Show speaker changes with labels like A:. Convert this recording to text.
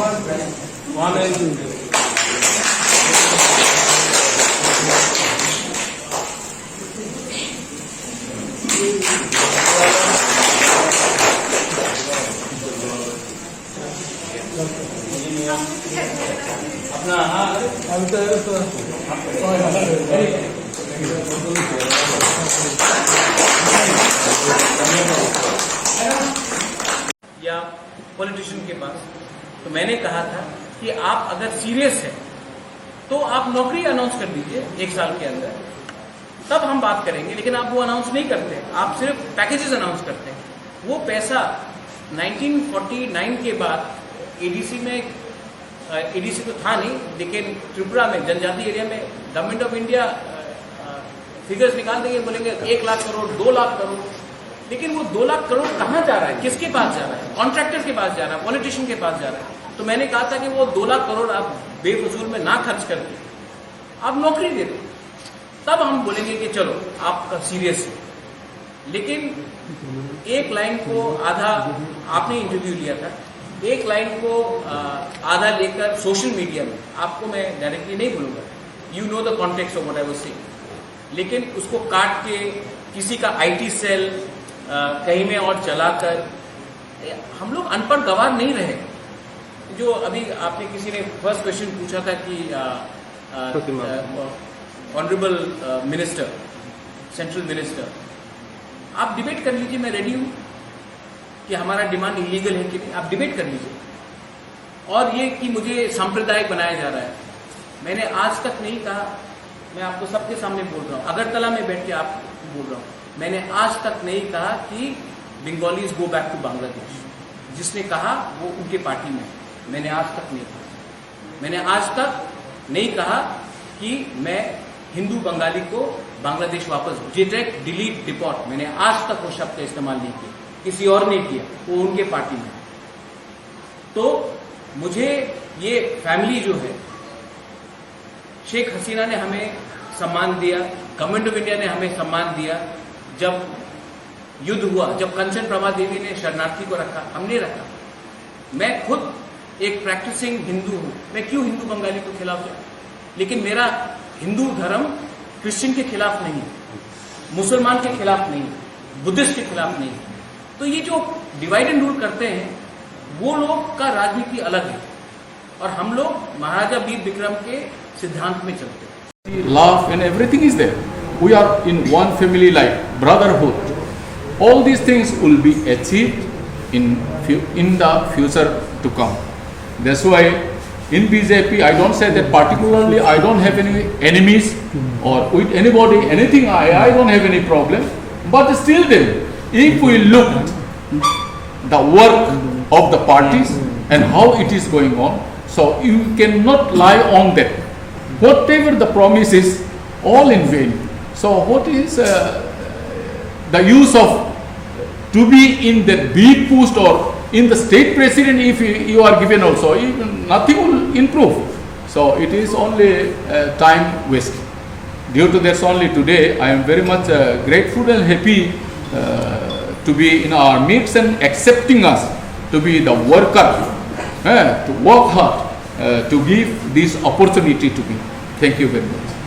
A: वहाँ में अपना या पॉलिटिशियन के पास, तो मैंने कहा था कि आप अगर सीरियस हैं तो आप नौकरी अनाउंस कर दीजिए 1 साल के अंदर, तब हम बात करेंगे। लेकिन आप वो अनाउंस नहीं करते, आप सिर्फ पैकेजेस अनाउंस करते हैं। वो पैसा 1949 के बाद एडीसी में, एडीसी तो था नहीं, लेकिन त्रिपुरा में जनजाति एरिया में गवर्नमेंट ऑफ इंडिया फिगर्स निकाल देंगे, बोलेंगे 1 लाख करोड़ 2 लाख करोड़। लेकिन वो 2 लाख करोड़ कहाँ जा रहा है, किसके पास जा रहा है? कॉन्ट्रैक्टर के पास जा रहा है, पॉलिटिशियन के पास जा रहा है। तो मैंने कहा था कि वो 2 लाख करोड़ आप बेफजूल में ना खर्च करके आप नौकरी दे दो, तब हम बोलेंगे कि चलो आपका सीरियस है। लेकिन एक लाइन को आधा, आपने इंटरव्यू लिया था, एक लाइन को आधा लेकर सोशल मीडिया में, आपको मैं डायरेक्टली नहीं बोलूंगा, you know the context of what I was saying, लेकिन उसको काट के किसी का आईटी सेल कहीं में और चलाकर, हम लोग अनपढ़ गवार नहीं रहे। जो अभी आपने किसी ने फर्स्ट क्वेश्चन पूछा था कि ऑनरेबल मिनिस्टर, सेंट्रल मिनिस्टर, आप डिबेट कर लीजिए, मैं रेडी हूं कि हमारा डिमांड इलीगल है कि नहीं, आप डिबेट कर लीजिए। और ये कि मुझे सांप्रदायिक बनाया जा रहा है, मैंने आज तक नहीं कहा, मैं आपको सबके सामने बोल रहा हूं, अगरतला में बैठ के आप बोल रहा हूं, मैंने आज तक नहीं कहा कि Bengalis go back to Bangladesh. जिसने कहा वो उनके पार्टी में, मैंने आज तक नहीं कहा। मैंने आज तक नहीं कहा कि मैं हिंदू बंगाली को बांग्लादेश वापस, डिटेक्ट डिलीट डिपोर्ट, मैंने आज तक वो शब्द का इस्तेमाल नहीं किया, किसी और ने किया, वो उनके पार्टी में। तो मुझे ये फैमिली जो है, शेख हसीना ने हमें सम्मान दिया, गवर्नमेंट ऑफ इंडिया ने हमें सम्मान दिया। जब युद्ध हुआ, जब कंचन प्रभा देवी ने शरणार्थी को रखा, हमने रखा। मैं खुद एक प्रैक्टिसिंग हिंदू हूं, मैं क्यों हिंदू बंगाली के खिलाफ जाऊं? लेकिन मेरा हिंदू धर्म क्रिश्चियन के खिलाफ नहीं, मुसलमान के खिलाफ नहीं, बुद्धिस्ट के खिलाफ नहीं। तो ये जो डिवाइड एंड रूल करते हैं, वो लोग का राजनीति अलग है, और हम लोग महाराजा वीर विक्रम के सिद्धांत में चलते हैं।
B: Love and everything is there. We are in one family, like brotherhood. All these things will be achieved in the future to come. That's why in BJP I don't say that particularly I don't have any enemies or with anybody, anything, I don't have any problem. But still then, if we look the work of the parties and how it is going on, so you cannot lie on that. Whatever the promise is, all in vain. So what is the use of to be in that big post or in the state president if you are given also? Even nothing will improve. So it is only time waste. Due to this only today, I am very much grateful and happy to be in our midst and accepting us to be the worker, to work hard, to give this opportunity to me. Thank you very much.